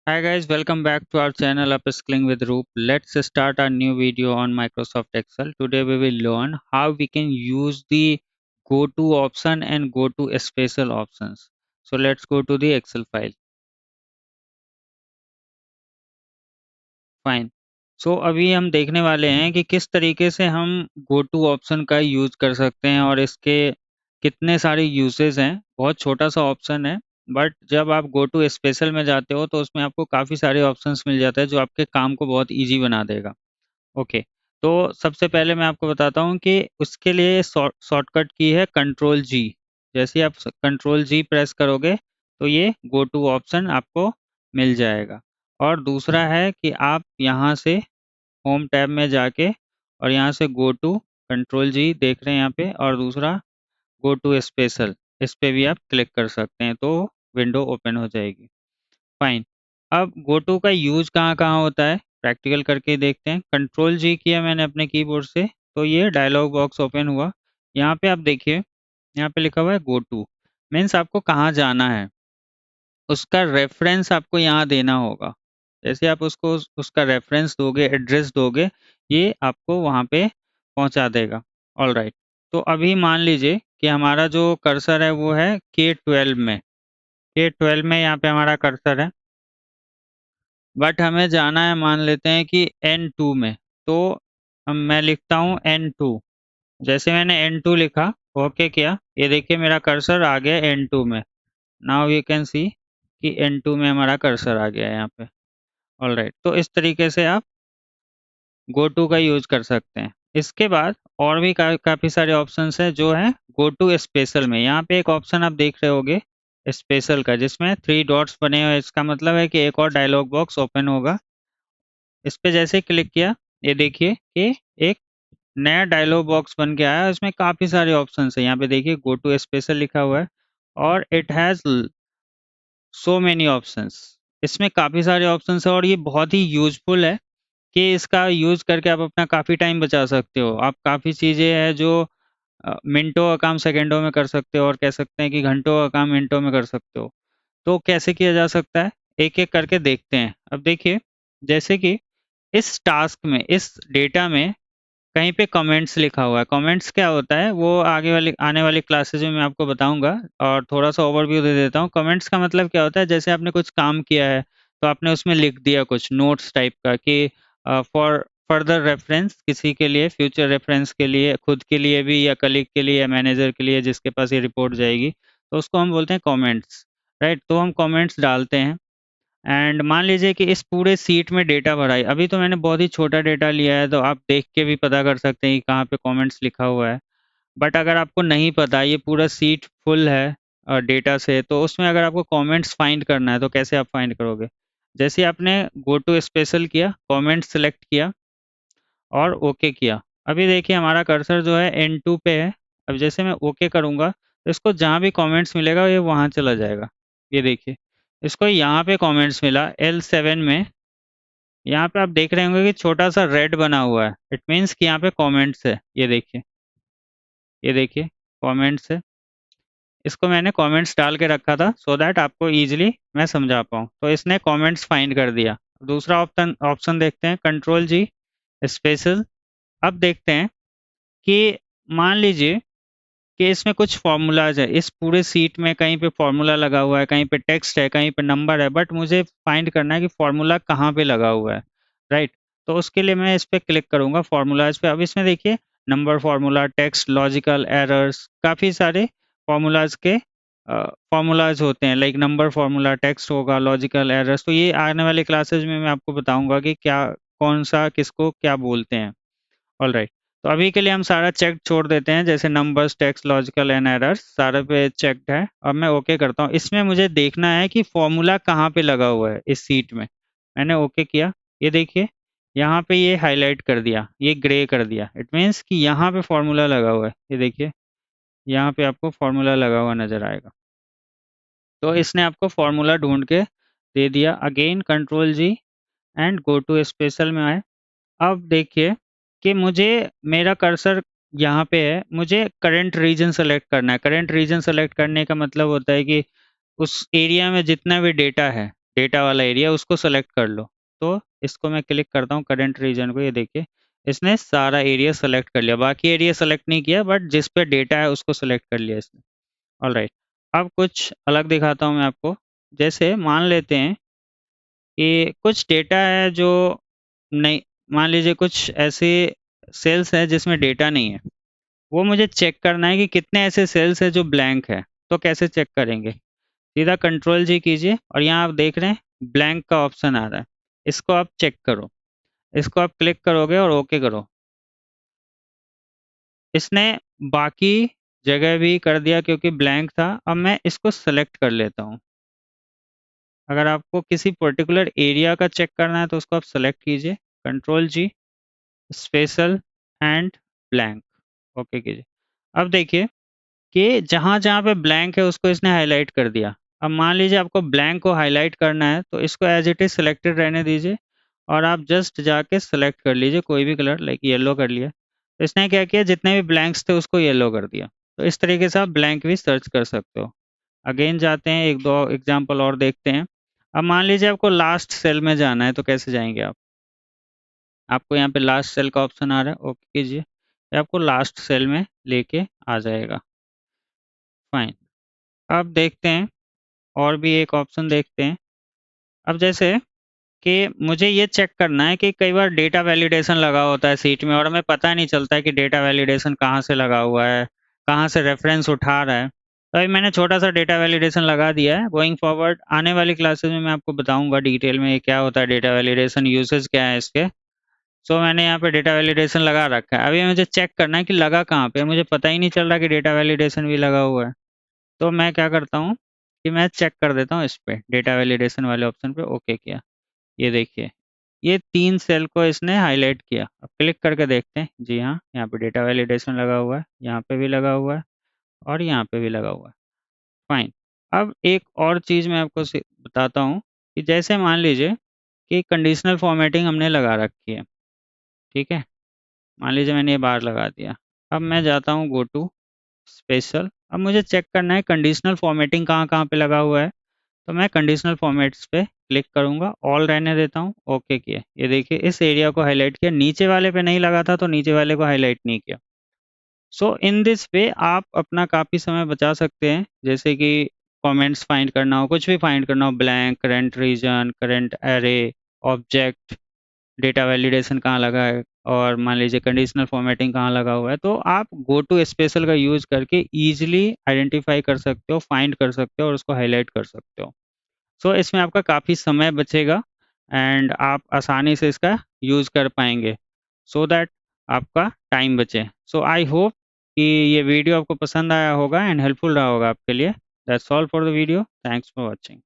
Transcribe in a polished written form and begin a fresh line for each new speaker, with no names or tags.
Hi guys, welcome back to our channel Upskilling with Roop. Let's start our new video on Microsoft Excel. Today we will learn how we can use the go to option and go to special options. So let's go to the Excel file. Fine अभी हम देखने वाले हैं कि किस तरीके से हम गो टू ऑप्शन का यूज कर सकते हैं और इसके कितने सारे यूजेस हैं। बहुत छोटा सा ऑप्शन है, बट जब आप गो टू स्पेशल में जाते हो तो उसमें आपको काफ़ी सारे ऑप्शंस मिल जाते हैं जो आपके काम को बहुत इजी बना देगा। ओके, तो सबसे पहले मैं आपको बताता हूँ कि उसके लिए शॉर्टकट की है कंट्रोल जी। जैसे ही आप कंट्रोल जी प्रेस करोगे तो ये गो टू ऑप्शन आपको मिल जाएगा। और दूसरा है कि आप यहाँ से होम टैब में जाके और यहाँ से गो टू कंट्रोल जी देख रहे हैं यहाँ पे, और दूसरा गो टू स्पेशल, इस पे भी आप क्लिक कर सकते हैं तो विंडो ओपन हो जाएगी। फाइन, अब गो टू का यूज कहाँ कहाँ होता है प्रैक्टिकल करके देखते हैं। कंट्रोल जी किया मैंने अपने कीबोर्ड से तो ये डायलॉग बॉक्स ओपन हुआ। यहाँ पे आप देखिए, यहाँ पे लिखा हुआ है गो टू, मीन्स आपको कहाँ जाना है उसका रेफरेंस आपको यहाँ देना होगा। जैसे आप उसको उसका रेफरेंस दोगे, एड्रेस दोगे, ये आपको वहाँ पे पहुँचा देगा। ऑल राइट, तो अभी मान लीजिए कि हमारा जो कर्सर है वो है K12 में। K12 में यहाँ पे हमारा कर्सर है, बट हमें जाना है मान लेते हैं कि N2 में। तो मैं लिखता हूँ N2। जैसे मैंने N2 लिखा, ओके किया, ये देखिए मेरा कर्सर आ गया N2 में। नाउ यू कैन सी कि N2 में हमारा कर्सर आ गया है यहाँ पे। ऑल राइट, तो इस तरीके से आप गो टू का यूज कर सकते हैं। इसके बाद और भी काफ़ी सारे ऑप्शंस हैं जो हैं गो टू स्पेशल में। यहाँ पे एक ऑप्शन आप देख रहे होगे स्पेशल का, जिसमें 3 डॉट्स बने हुए हैं। इसका मतलब है कि एक और डायलॉग बॉक्स ओपन होगा। इस पे जैसे ही क्लिक किया, ये देखिए कि एक नया डायलॉग बॉक्स बन के आया है। इसमें काफ़ी सारे ऑप्शंस हैं। यहाँ पे देखिए गो टू स्पेशल लिखा हुआ है और it has so many options. इसमें काफ़ी सारे ऑप्शंस हैं और ये बहुत ही यूजफुल है कि इसका यूज़ करके आप अपना काफ़ी टाइम बचा सकते हो। आप काफ़ी चीज़ें हैं जो मिनटों का काम सेकंडों में कर सकते हो, और कह सकते हैं कि घंटों का काम मिनटों में कर सकते हो। तो कैसे किया जा सकता है, एक-एक करके देखते हैं। अब देखिए, जैसे कि इस टास्क में, इस डेटा में कहीं पे कमेंट्स लिखा हुआ है। कमेंट्स क्या होता है वो आगे वाली आने वाली क्लासेज में मैं आपको बताऊंगा, और थोड़ा सा ओवरव्यू दे देता हूँ। कमेंट्स का मतलब क्या होता है, जैसे आपने कुछ काम किया है तो आपने उसमें लिख दिया कुछ नोट्स टाइप का कि फॉर फर्दर रेफरेंस, किसी के लिए फ्यूचर रेफरेंस के लिए, खुद के लिए भी या कलीग के लिए या मैनेजर के लिए जिसके पास ये रिपोर्ट जाएगी, तो उसको हम बोलते हैं कमेंट्स। राइट, तो हम कमेंट्स डालते हैं। एंड मान लीजिए कि इस पूरे सीट में डेटा भरा है। अभी तो मैंने बहुत ही छोटा डेटा लिया है, तो आप देख के भी पता कर सकते हैं कि कहाँ पे कमेंट्स लिखा हुआ है। बट अगर आपको नहीं पता, ये पूरा सीट फुल है डेटा से, तो उसमें अगर आपको कमेंट्स फाइंड करना है तो कैसे आप फाइंड करोगे। जैसे आपने गो टू स्पेशल किया, कमेंट सेलेक्ट किया और ओके किया। अभी देखिए हमारा कर्सर जो है N2 पे है। अब जैसे मैं ओके करूँगा तो इसको जहाँ भी कमेंट्स मिलेगा ये वहाँ चला जाएगा। ये देखिए, इसको यहाँ पे कमेंट्स मिला L7 में। यहाँ पे आप देख रहे होंगे कि छोटा सा रेड बना हुआ है, इट मीन्स कि यहाँ पे कमेंट्स है। ये देखिए, ये देखिए कमेंट्स है। इसको मैंने कमेंट्स डाल के रखा था सो दैट आपको इजीली मैं समझा पाऊँ, तो इसने कमेंट्स फाइंड कर दिया। दूसरा ऑप्शन ऑप्शन देखते हैं, कंट्रोल जी स्पेशल। अब देखते हैं कि मान लीजिए कि इसमें कुछ फार्मूलाज है। इस पूरे सीट में कहीं पे फार्मूला लगा हुआ है, कहीं पे टेक्स्ट है, कहीं पे नंबर है, बट मुझे फाइंड करना है कि फार्मूला कहाँ पे लगा हुआ है। राइट, तो उसके लिए मैं इस पे क्लिक करूंगा फार्मूलाज पे। अब इसमें देखिए number formula, text, logical errors, काफ़ी सारे फार्मूलाज के फार्मूलाज होते हैं। लाइक नंबर फार्मूला, टेक्स्ट होगा, लॉजिकल एरर्स। तो ये आने वाले क्लासेज में मैं आपको बताऊंगा कि क्या, कौन सा किसको क्या बोलते हैं। ऑल राइट, तो अभी के लिए हम सारा चेक छोड़ देते हैं, जैसे numbers, text, logical and errors सारे पे चेक्ड है। अब मैं ओके करता हूँ। इसमें मुझे देखना है कि फॉर्मूला कहाँ पे लगा हुआ है इस सीट में। मैंने ओके किया, ये देखिए यहाँ पे ये हाईलाइट कर दिया, ये ग्रे कर दिया। इट मीन्स कि यहाँ पे फॉर्मूला लगा हुआ है। ये देखिए यहाँ पे आपको फॉर्मूला लगा हुआ नजर आएगा। तो इसने आपको फॉर्मूला ढूंढ के दे दिया। Again control G and go to special में आए। अब देखिए कि मुझे, मेरा कर्सर यहाँ पे है, मुझे करंट रीजन सेलेक्ट करना है। करंट रीजन सेलेक्ट करने का मतलब होता है कि उस एरिया में जितना भी डेटा है, डेटा वाला एरिया उसको सेलेक्ट कर लो। तो इसको मैं क्लिक करता हूँ करंट रीजन को, ये देखिए इसने सारा एरिया सेलेक्ट कर लिया, बाकी एरिया सेलेक्ट नहीं किया बट जिस पे डेटा है उसको सेलेक्ट कर लिया इसने। ऑलराइट, अब कुछ अलग दिखाता हूँ मैं आपको। जैसे मान लेते हैं कि कुछ डेटा है जो नहीं, मान लीजिए कुछ ऐसे सेल्स है जिसमें डेटा नहीं है, वो मुझे चेक करना है कि कितने ऐसे सेल्स है जो ब्लैंक है। तो कैसे चेक करेंगे? सीधा कंट्रोल जी कीजिए और यहाँ आप देख रहे हैं ब्लैंक का ऑप्शन आ रहा है, इसको आप चेक करो। इसको आप क्लिक करोगे और ओके करो। इसने बाकी जगह भी कर दिया क्योंकि ब्लैंक था। अब मैं इसको सेलेक्ट कर लेता हूँ। अगर आपको किसी पर्टिकुलर एरिया का चेक करना है तो उसको आप सेलेक्ट कीजिए, control G, special and blank, okay कीजिए। अब देखिए कि जहाँ-जहाँ पे ब्लैंक है उसको इसने हाईलाइट कर दिया। अब मान लीजिए आपको ब्लैंक को हाईलाइट करना है तो इसको एज़ इट इज़ सिलेक्टेड रहने दीजिए और आप जस्ट जाके सेलेक्ट कर लीजिए कोई भी कलर, लाइक येलो कर लिया। तो इसने क्या किया, जितने भी ब्लैंक्स थे उसको येलो कर दिया। तो इस तरीके से आप ब्लैंक भी सर्च कर सकते हो। अगेन जाते हैं, 1-2 एग्ज़ाम्पल और देखते हैं। अब मान लीजिए आपको लास्ट सेल में जाना है तो कैसे जाएँगे आप? आपको यहाँ पे लास्ट सेल का ऑप्शन आ रहा है, ओके कीजिए। ये आपको लास्ट सेल में लेके आ जाएगा। फाइन। अब देखते हैं, और भी एक ऑप्शन देखते हैं। अब जैसे कि मुझे ये चेक करना है कि कई बार डेटा वैलिडेशन लगा होता है सीट में और हमें पता नहीं चलता है कि डेटा वैलिडेशन कहाँ से लगा हुआ है, कहाँ से रेफरेंस उठा रहा है। तो अभी मैंने छोटा-सा डेटा वैलिडेशन लगा दिया है। गोइंग फॉरवर्ड आने वाली क्लासेस में मैं आपको बताऊँगा डिटेल में ये क्या होता है डेटा वैलिडेशन, यूसेज क्या है इसके। सो मैंने यहाँ पे डेटा वैलिडेशन लगा रखा है। अभी मुझे चेक करना है कि लगा कहाँ पे है, मुझे पता ही नहीं चल रहा कि डेटा वैलिडेशन भी लगा हुआ है। तो मैं क्या करता हूँ कि मैं चेक कर देता हूँ इस पे, डेटा वैलिडेशन वाले ऑप्शन पे ओके किया। ये देखिए, ये 3 सेल को इसने हाइलाइट किया। अब क्लिक करके देखते हैं, जी हाँ, यहाँ पे डेटा वैलिडेशन लगा हुआ है, यहाँ पे भी लगा हुआ है और यहाँ पे भी लगा हुआ है। फाइन। अब एक और चीज़ मैं आपको बताता हूँ कि जैसे मान लीजिए कि कंडीशनल फॉर्मेटिंग हमने लगा रखी है, ठीक है? मान लीजिए मैंने ये बार लगा दिया। अब मैं जाता हूँ गो टू स्पेशल। अब मुझे चेक करना है कंडीशनल फॉर्मेटिंग कहाँ-कहाँ पे लगा हुआ है। तो मैं कंडीशनल फॉर्मेट्स पे क्लिक करूँगा, ऑल रहने देता हूँ, ओके किया। ये देखिए इस एरिया को हाइलाइट किया, नीचे वाले पे नहीं लगा था तो नीचे वाले को हाइलाइट नहीं किया। सो इन दिस वे आप अपना काफ़ी समय बचा सकते हैं, जैसे कि कमेंट्स फाइंड करना हो, कुछ भी फाइंड करना हो, blank, current region, current array, object, data validation कहाँ लगा है और मान लीजिए कंडीशनल फॉर्मेटिंग कहाँ लगा हुआ है, तो आप गो टू स्पेशल का यूज़ करके ईज़िली आइडेंटिफ़ाई कर सकते हो, फाइंड कर सकते हो और उसको हाइलाइट कर सकते हो। सो इसमें आपका काफ़ी समय बचेगा एंड आप आसानी से इसका यूज़ कर पाएँगे, सो दैट आपका टाइम बचे। सो आई होप कि ये वीडियो आपको पसंद आया होगा एंड हेल्पफुल रहा होगा आपके लिए। That's all for the video. Thanks for watching.